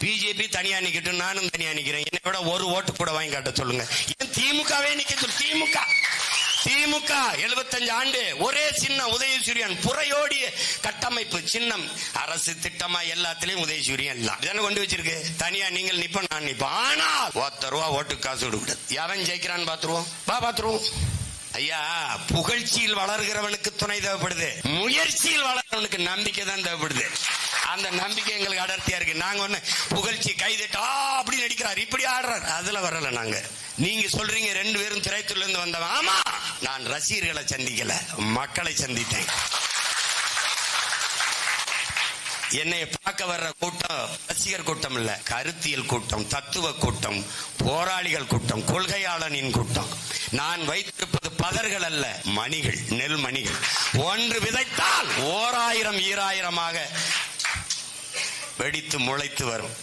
BJP தனியா நிக்கட்டும், நானும் தனியா நிக்கிறேன். என்னை விட ஒரு ஓட்டு கூட வாங்கி காட்ட சொல்லுங்க. ஏன் திமுகவே நிக்க சொல்லு? திமுக 75 ஆண்டு ஒரே சின்னம் உதயசூரியன், புறையோடிய கட்டமைப்பு சின்னம், அரசு திட்டமா எல்லாத்திலையும் உதயசூரியன் எல்லாம் கொண்டு வச்சிருக்கு. தனியா நீங்கள் நிப்ப, நான் நிப்ப. ஆனா ₹1 ஓட்டுக்கு காசு கொடுக்கூடாது. எவன் ஜெயிக்கிறான்னு பாத்துருவோம், பாத்துருவோம். ஐயா, புகழ்ச்சியில் வளர்கிறவனுக்கு துணை தேவைப்படுது, முயற்சியில் வளர்கிறவனுக்கு நம்பிக்கை தான் தேவைப்படுது. அந்த நம்பிக்கை எங்களுக்கு அடர்த்தியா இருக்கு. நாங்க ஒண்ணு புகழ்ச்சி கைதட்டா அப்படி நடிக்கிறார், இப்படி ஆடுறார், அதுல வரல. நாங்க நீங்க சொல்றீங்க 2 பேரும் திரைத்துறையில இருந்து வந்தவன். ஆமா, நான் ரசிகர்களை சந்திக்கல, மக்களை சந்தித்தேன். என்னை பார்க்க வர்ற கூட்டம் ரசிகர் கூட்டம் இல்ல, கருத்தியல் கூட்டம், தத்துவ கூட்டம், போராளிகள் கூட்டம், கொள்கையாளனின் கூட்டம். நான் வைத்திருப்பது பதர்கள் அல்ல, மணிகள், நெல் மணிகள். ஒன்று விதைத்தால் 1000 2000 வெடித்து முளைத்து வரும்.